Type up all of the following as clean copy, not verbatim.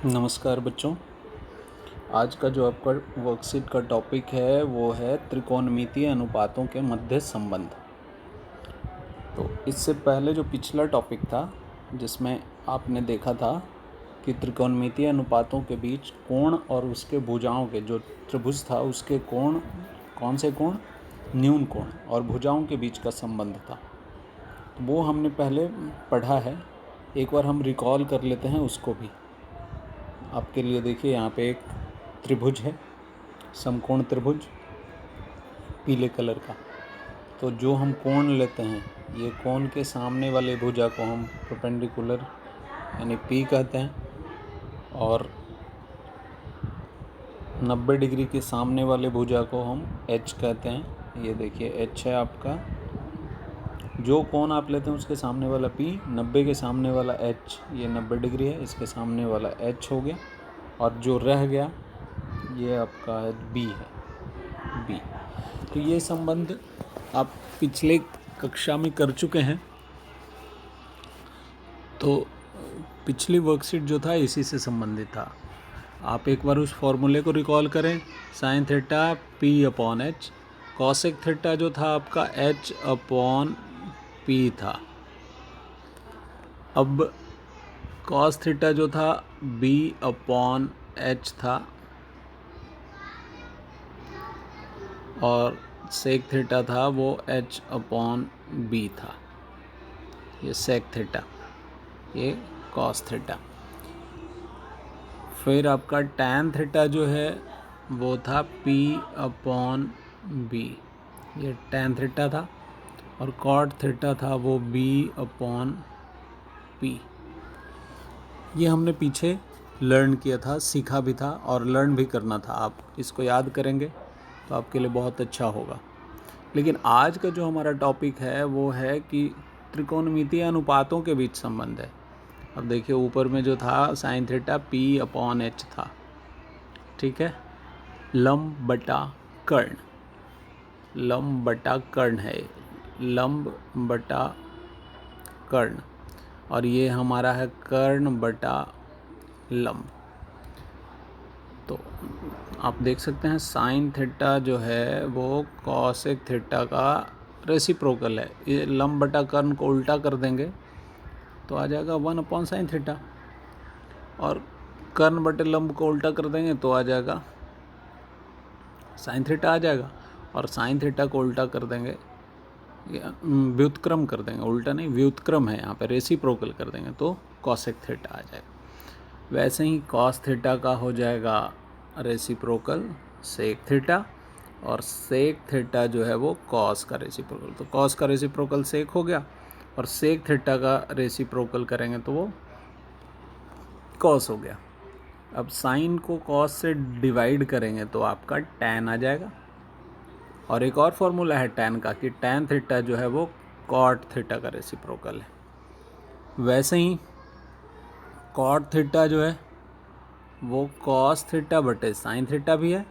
नमस्कार बच्चों। आज का जो आपका वर्कशीट का टॉपिक है वो है त्रिकोणमितीय अनुपातों के मध्य संबंध। तो इससे पहले जो पिछला टॉपिक था जिसमें आपने देखा था कि त्रिकोणमितीय अनुपातों के बीच कोण और उसके भुजाओं के जो त्रिभुज था उसके कोण, कौन से कोण, न्यून कोण और भुजाओं के बीच का संबंध था। तो वो हमने पहले पढ़ा है, एक बार हम रिकॉल कर लेते हैं उसको भी। आपके लिए देखिए, यहाँ पे एक त्रिभुज है, समकोण त्रिभुज पीले कलर का। तो जो हम कोण लेते हैं, ये कोण के सामने वाले भुजा को हम परपेंडिकुलर यानी P कहते हैं, और 90 डिग्री के सामने वाले भुजा को हम H कहते हैं। ये देखिए H है आपका। जो कोण आप लेते हैं उसके सामने वाला P, 90 के सामने वाला H, ये 90 डिग्री है, इसके सामने वाला H हो गया, और जो रह गया ये आपका B है, B। तो ये संबंध आप पिछले कक्षा में कर चुके हैं। तो पिछली वर्कशीट जो था इसी से संबंधित था। आप एक बार उस फॉर्मूले को रिकॉल करें, sine theta P/H, cosec theta जो था आपका H/P था। अब कॉस थीटा जो था B/H था, और सेक थीटा था वो H/B था। ये सेक थीटा, ये कॉस थीटा। फिर आपका टैन थीटा जो है वो था P/B, ये टैन थीटा था, और कॉट थीटा था वो B/P। ये हमने पीछे लर्न किया था, सीखा भी था और लर्न भी करना था। आप इसको याद करेंगे तो आपके लिए बहुत अच्छा होगा। लेकिन आज का जो हमारा टॉपिक है वो है कि त्रिकोणमितीय अनुपातों के बीच संबंध है। अब देखिए, ऊपर में जो था साइन थीटा P/H था, ठीक है। लंब बटा कर्ण, लंब बटा कर्ण है, लंब बटा कर्ण, और ये हमारा है कर्ण बटा लंब। तो आप देख सकते हैं साइन थीटा जो है वो कॉसेक थीटा का रेसिप्रोकल है। ये लंब बटा कर्ण को उल्टा कर देंगे तो आ जाएगा 1/sin थीटा, और कर्ण बटे लंब को उल्टा कर देंगे तो आ जाएगा साइन थीटा आ जाएगा, और साइन थीटा को उल्टा कर देंगे, व्युत्क्रम कर देंगे, उल्टा नहीं व्युत्क्रम है यहाँ पे, रेसिप्रोकल कर देंगे तो कॉसेक थीटा आ जाएगा। वैसे ही कॉस थीटा का हो जाएगा रेसिप्रोकल सेक थीटा, और सेक थीटा जो है वो कॉस का रेसिप्रोकल, तो कॉस का रेसिप्रोकल सेक हो गया, और सेक थीटा का रेसिप्रोकल करेंगे तो वो कॉस हो गया। अब साइन को कॉस से डिवाइड करेंगे तो आपका टैन आ जाएगा। और एक और फॉर्मूला है टैन का कि टैन थीटा जो है वो कॉट थीटा का रेसिप्रोकल है। वैसे ही कॉट थीटा जो है वो कॉस थीटा बटे साइन थीटा भी है,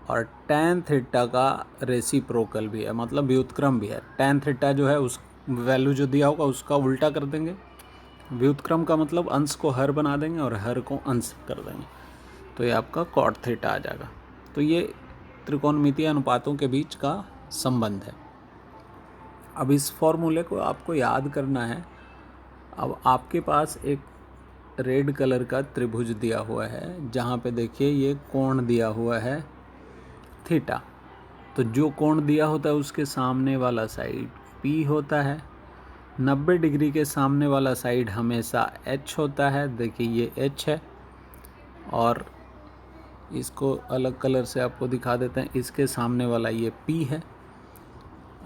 और टैन थीटा का रेसिप्रोकल भी है, मतलब व्युत्क्रम भी है। टैन थीटा जो है उस वैल्यू जो दिया होगा उसका उल्टा कर देंगे, व्युत्क्रम का मतलब अंश को हर बना देंगे और हर को अंश कर देंगे, तो ये आपका कॉट थीटा आ जाएगा। तो ये त्रिकोणमितीय अनुपातों के बीच का संबंध है। अब इस फॉर्मूले को आपको याद करना है। अब आपके पास एक रेड कलर का त्रिभुज दिया हुआ है, जहाँ पे देखिए ये कोण दिया हुआ है थीटा। तो जो कोण दिया होता है उसके सामने वाला साइड P होता है, 90 डिग्री के सामने वाला साइड हमेशा H होता है। देखिए ये H है, और इसको अलग कलर से आपको दिखा देते हैं, इसके सामने वाला ये P है,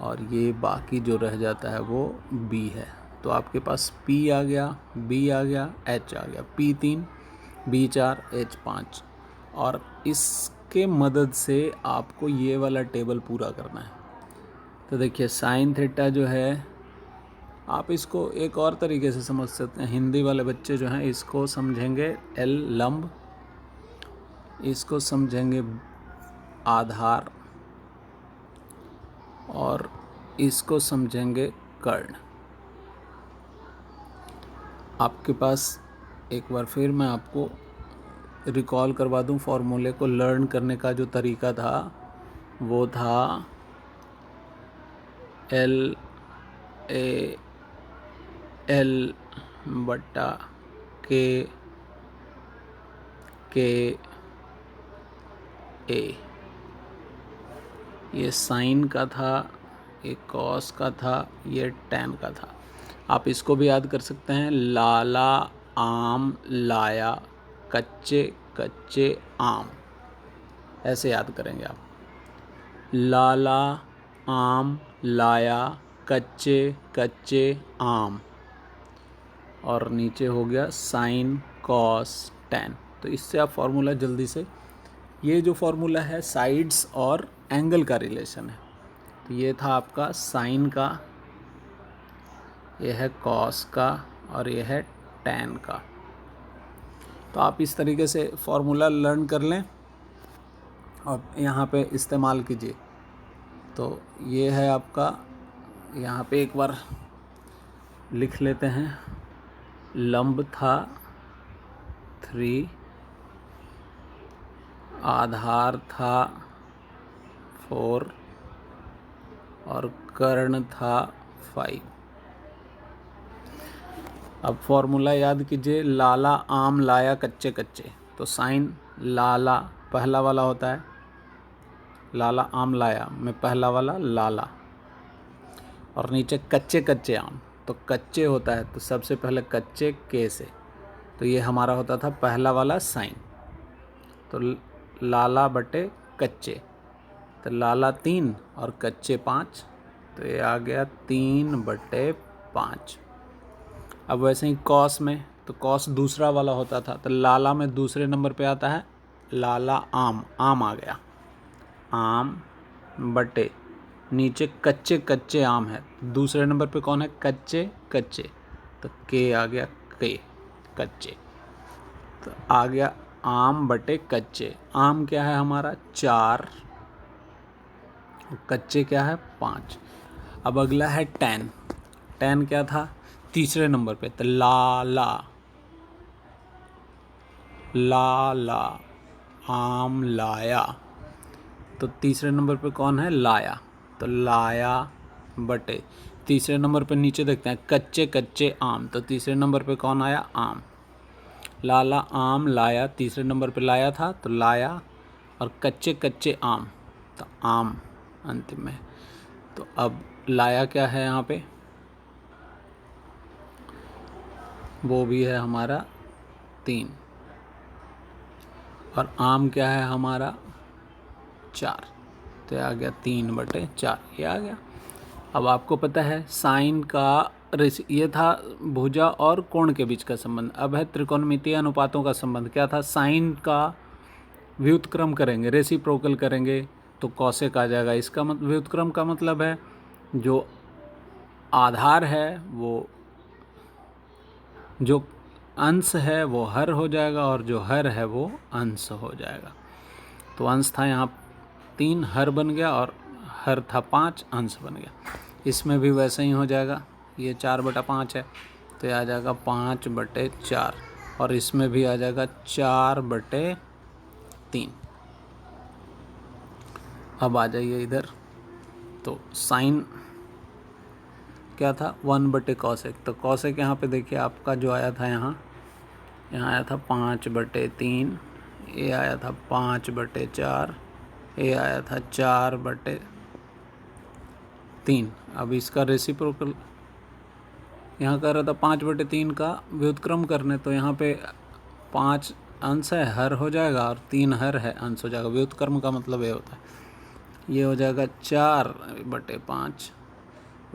और ये बाकी जो रह जाता है वो B है। तो आपके पास P आ गया, B आ गया, H आ गया, P3, B4, H5, और इसके मदद से आपको ये वाला टेबल पूरा करना है। तो देखिए साइन थीटा जो है, आप इसको एक और तरीके से समझ सकते हैं। हिंदी वाले बच्चे जो हैं इसको समझेंगे L लंब, इसको समझेंगे आधार, और इसको समझेंगे कर्ण। आपके पास एक बार फिर मैं आपको रिकॉल करवा दूं फॉर्मूले को, लर्न करने का जो तरीका था वो था L A L बटा K A। ये साइन का था, ये कॉस का था, ये टैन का था। आप इसको भी याद कर सकते हैं, लाला आम लाया कच्चे कच्चे आम, ऐसे याद करेंगे आप। लाला आम लाया कच्चे कच्चे आम, और नीचे हो गया साइन कॉस टैन। तो इससे आप फॉर्मूला जल्दी से, ये जो फॉर्मूला है साइड्स और एंगल का रिलेशन है। तो ये था आपका साइन का, ये है कॉस का, और ये है टैन का। तो आप इस तरीके से फॉर्मूला लर्न कर लें और यहाँ पे इस्तेमाल कीजिए। तो ये है आपका, यहाँ पे एक बार लिख लेते हैं। लंब था 3, आधार था 4 और कर्ण था 5। अब फॉर्मूला याद कीजिए, लाला आम लाया कच्चे कच्चे। तो साइन लाला पहला वाला होता है, लाला आम लाया में पहला वाला लाला, और नीचे कच्चे कच्चे आम, तो कच्चे होता है तो सबसे पहले कच्चे के से, तो ये हमारा होता था पहला वाला साइन। तो लाला बटे कच्चे, तो लाला 3 और कच्चे 5, तो ये आ गया 3/5। अब वैसे ही कॉस में, तो कॉस दूसरा वाला होता था, तो लाला में दूसरे नंबर पे आता है लाला आम, आम आ गया, आम बटे नीचे कच्चे कच्चे आम है, दूसरे नंबर पे कौन है, कच्चे कच्चे, तो के आ गया के कच्चे। तो आ गया आम बटे कच्चे। आम क्या है हमारा 4, कच्चे क्या है 5। अब अगला है टैन। टैन क्या था तीसरे नंबर पे, तो लाला लाला आम लाया, तो तीसरे नंबर पे कौन है लाया, तो लाया बटे तीसरे नंबर पे नीचे देखते हैं कच्चे कच्चे आम, तो तीसरे नंबर पे कौन आया आम, लाला आम लाया तीसरे नंबर पे लाया था, तो लाया और कच्चे कच्चे आम, तो आम अंतिम में। तो अब लाया क्या है यहाँ पे, वो भी है हमारा 3, और आम क्या है हमारा 4, तो आ गया 3/4, ये आ गया। अब आपको पता है साइन का ये था भुजा और कोण के बीच का संबंध। अब है त्रिकोणमितीय अनुपातों का संबंध। क्या था, साइन का व्युत्क्रम करेंगे, रेसिप्रोकल करेंगे तो कॉसेक आ जाएगा। इसका मतलब व्युत्क्रम का मतलब है जो आधार है वो, जो अंश है वो हर हो जाएगा और जो हर है वो अंश हो जाएगा। तो अंश था यहाँ 3, हर बन गया, और हर था 5, अंश बन गया। इसमें भी वैसे ही हो जाएगा, ये 4/5 है तो ये आ जाएगा 5/4, और इसमें भी आ जाएगा 4/3। अब आ जाइए इधर, तो साइन क्या था 1/cosec, तो कॉसेक यहाँ पे देखिए आपका जो आया था, यहाँ आया था 5/3, ये आया था 5/4, ये आया था 4/3। अब इसका रेसिप्रोकल यहाँ कर रहा था 5/3 का व्युत्क्रम करने, तो यहाँ पे 5 अंश है हर हो जाएगा और 3 हर है अंश हो जाएगा। व्युत्क्रम का मतलब ये होता है, ये हो जाएगा 4/5।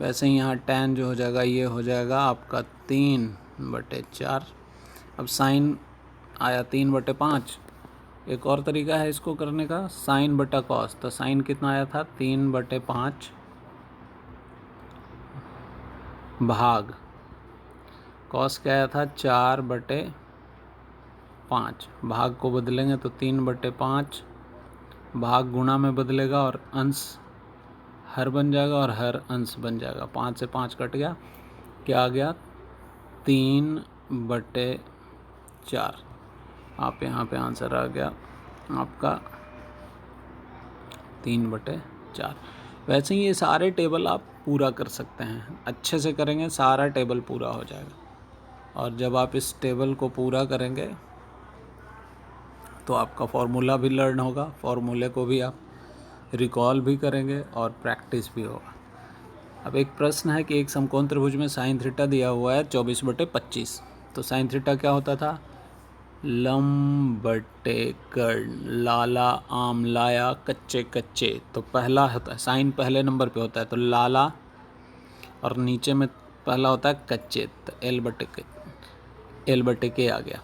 वैसे ही यहाँ टैन जो हो जाएगा ये हो जाएगा आपका 3/4। अब साइन आया 3/5। एक और तरीका है इसको करने का, साइन बटा कॉस। तो साइन कितना आया था 3/5 भाग कॉस क्या आया था 4/5। भाग को बदलेंगे तो 3/5 भाग गुणा में बदलेगा और अंश हर बन जाएगा और हर अंश बन जाएगा। 5 से 5 कट गया, क्या आ गया 3/4। आप यहाँ पे आंसर आ गया आपका 3/4। वैसे ही ये सारे टेबल आप पूरा कर सकते हैं, अच्छे से करेंगे सारा टेबल पूरा हो जाएगा। और जब आप इस टेबल को पूरा करेंगे तो आपका फॉर्मूला भी लर्न होगा, फॉर्मूले को भी आप रिकॉल भी करेंगे और प्रैक्टिस भी होगा। अब एक प्रश्न है कि एक समकोण त्रिभुज में साइन थीटा दिया हुआ है 24/25। तो साइन थीटा क्या होता था? लंब बटे कर्ण, लाला आम लाया कच्चे कच्चे। तो पहला होता है साइन, पहले नंबर पे होता है तो लाला, और नीचे में पहला होता है कच्चे, तो एल बटे के आ गया।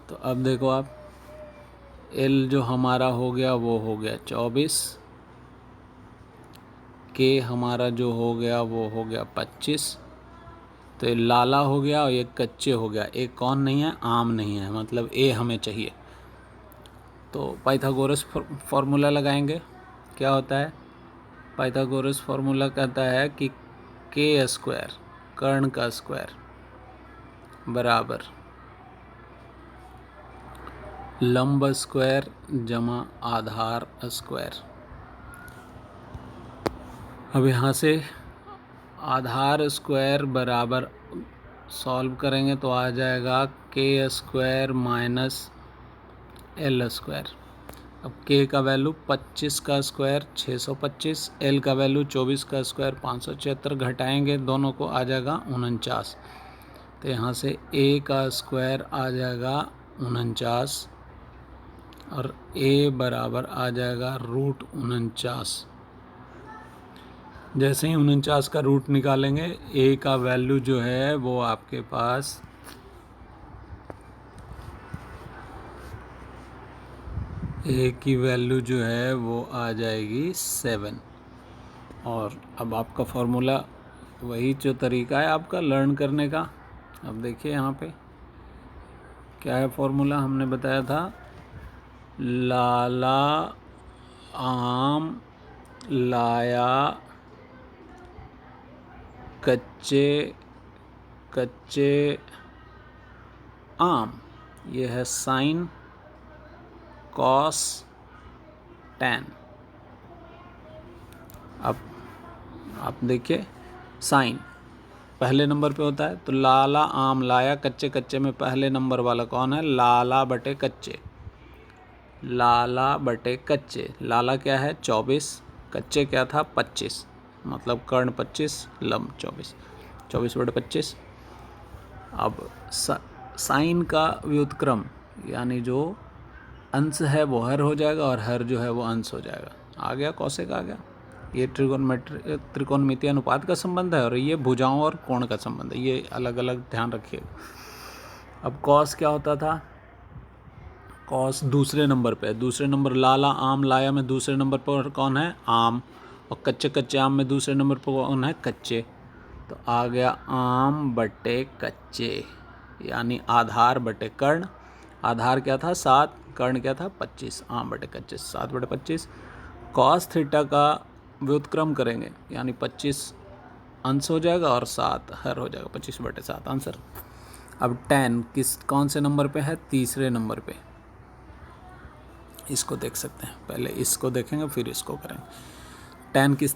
तो अब देखो आप, एल जो हमारा हो गया वो हो गया 24, के हमारा जो हो गया वो हो गया 25। तो ये लाला हो गया और ये कच्चे हो गया। एक कौन नहीं है? आम नहीं है, मतलब ए हमें चाहिए। तो पाइथागोरस फार्मूला लगाएंगे। क्या होता है? पाइथागोरस फार्मूला कहता है कि के स्क्वायर, कर्ण का स्क्वायर, बराबर लंब स्क्वायर जमा आधार स्क्वायर। अब यहाँ से आधार स्क्वायर बराबर सॉल्व करेंगे तो आ जाएगा के स्क्वायर माइनस एल स्क्वायर। अब के का वैल्यू 25 का स्क्वायर 625, एल का वैल्यू 24 का स्क्वायर 576, घटाएंगे दोनों को आ जाएगा 49। तो यहाँ से ए का स्क्वायर आ जाएगा 49 और ए बराबर आ जाएगा √49। जैसे ही 49 का रूट निकालेंगे, ए का वैल्यू जो है वो आपके पास ए की वैल्यू जो है वो आ जाएगी 7। और अब आपका फॉर्मूला वही जो तरीका है आपका लर्न करने का। अब देखिए यहाँ पे क्या है फॉर्मूला, हमने बताया था लाला आम लाया कच्चे कच्चे आम। ये है साइन कॉस टैन। अब आप देखिए, साइन पहले नंबर पे होता है तो लाला आम लाया कच्चे कच्चे में पहले नंबर वाला कौन है? लाला बटे कच्चे, लाला बटे कच्चे। लाला क्या है? 24, कच्चे क्या था? 25, मतलब कर्ण 25 लंब 24, 24/25। अब साइन का व्युत्क्रम यानी जो अंश है वो हर हो जाएगा और हर जो है वो अंश हो जाएगा। आ गया कौशिक आ गया। ये त्रिकोणमितीय अनुपात का संबंध है और ये भुजाओं और कोण का संबंध है, ये अलग अलग ध्यान रखिएगा। अब कॉस क्या होता था? कॉस दूसरे नंबर पे, दूसरे नंबर लाला आम लाया में दूसरे नंबर पर कौन है? आम। और कच्चे कच्चे आम में दूसरे नंबर पर कौन है? कच्चे। तो आ गया आम बटे कच्चे, यानी आधार बटे कर्ण। आधार क्या था? 7, कर्ण क्या था? 25। आम बटे कच्चे 7/25। कॉस थीटा का व्युत्क्रम करेंगे यानी 25 अंश हो जाएगा और 7 हर हो जाएगा, 25/7 आंसर। अब टैन कौन से नंबर पे है? तीसरे नंबर पे। इसको देख सकते हैं, पहले इसको देखेंगे फिर इसको करेंगे। टैन किस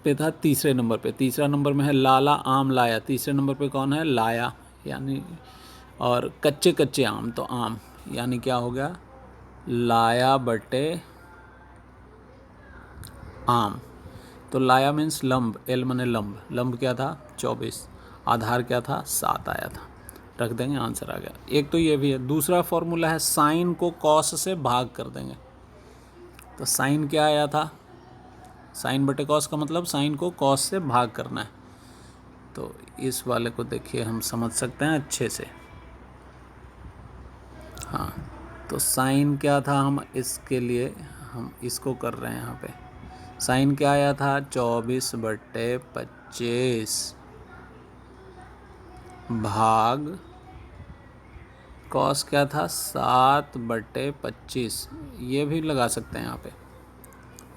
पे था? तीसरे नंबर पे। तीसरा नंबर में है लाला आम लाया, तीसरे नंबर पे कौन है? लाया, यानी और कच्चे कच्चे आम तो आम, यानी क्या हो गया? लाया बटे आम। तो लाया मीन्स लंब, एल मने लंब, लंब क्या था? 24, आधार क्या था? 7 आया था। रख देंगे, आंसर आ गया। एक तो ये भी है। दूसरा फॉर्मूला है साइन को कॉस से भाग कर देंगे। तो साइन क्या आया था? साइन बटे कॉस का मतलब साइन को कॉस से भाग करना है। तो इस वाले को देखिए हम समझ सकते हैं अच्छे से। हाँ, तो साइन क्या था? हम इसके लिए हम इसको कर रहे हैं यहाँ पे। साइन क्या आया था? 24/25 भाग कॉस क्या था? 7/25। ये भी लगा सकते हैं यहाँ पे।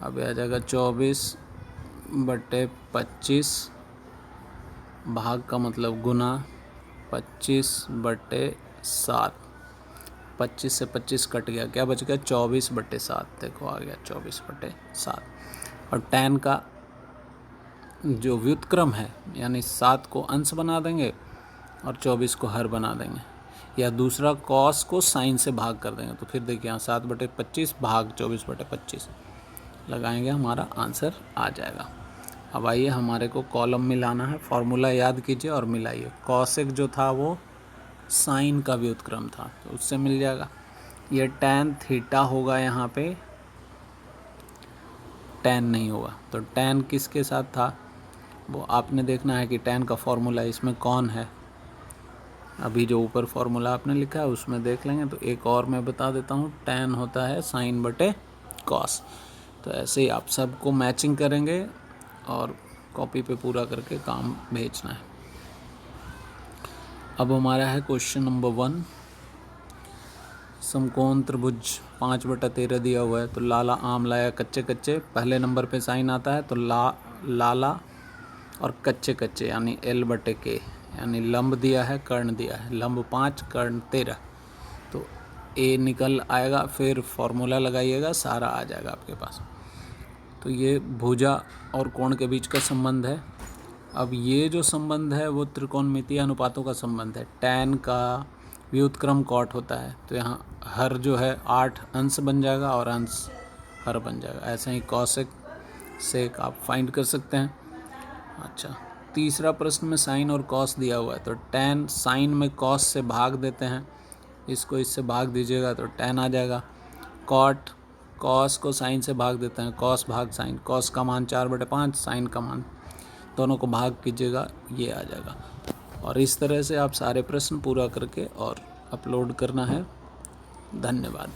अब आ जाएगा 24/25 भाग का मतलब गुना 25/7। 25 से 25 कट गया, क्या बच गया 24/7। देखो आ गया 24/7। और tan का जो व्युत्क्रम है यानी 7 को अंश बना देंगे और 24 को हर बना देंगे, या दूसरा cos को sin से भाग कर देंगे। तो फिर देखिए यहाँ 7/25 भाग 24/25 लगाएंगे, हमारा आंसर आ जाएगा। अब आइए हमारे को कॉलम मिलाना है, फॉर्मूला याद कीजिए और मिलाइए। कॉसेक जो था वो साइन का व्युत्क्रम था, तो उससे मिल जाएगा। ये tan थीटा होगा, यहाँ पे tan नहीं होगा, तो tan किसके साथ था वो आपने देखना है कि tan का फॉर्मूला इसमें कौन है। अभी जो ऊपर फॉर्मूला आपने लिखा है उसमें देख लेंगे। तो एक और मैं बता देता हूँ, tan होता है sin/cos। तो ऐसे ही आप सबको मैचिंग करेंगे और कॉपी पे पूरा करके काम भेजना है। अब हमारा है क्वेश्चन नंबर 1। समकोण त्रिभुज 5/13 दिया हुआ है। तो लाला आम लाया कच्चे कच्चे, पहले नंबर पे साइन आता है तो लाला और कच्चे कच्चे यानी L/K, यानी लंब दिया है कर्ण दिया है, लंब 5 कर्ण 13। तो A निकल आएगा, फिर फॉर्मूला लगाइएगा, सारा आ जाएगा आपके पास। तो ये भुजा और कोण के बीच का संबंध है। अब ये जो संबंध है वो त्रिकोणमितीय अनुपातों का संबंध है। tan का व्युत्क्रम cot होता है, तो यहाँ हर जो है 8 अंश बन जाएगा और अंश हर बन जाएगा। ऐसे ही cosec sec आप फाइंड कर सकते हैं। अच्छा, तीसरा प्रश्न में साइन और cos दिया हुआ है, तो tan साइन में cos से भाग देते हैं, इसको इससे भाग दीजिएगा तो tan आ जाएगा। cot cos को साइन से भाग देते हैं, cos भाग साइन, cos का मान 4/5, साइन का मान, दोनों को भाग कीजिएगा, ये आ जाएगा। और इस तरह से आप सारे प्रश्न पूरा करके और अपलोड करना है। धन्यवाद।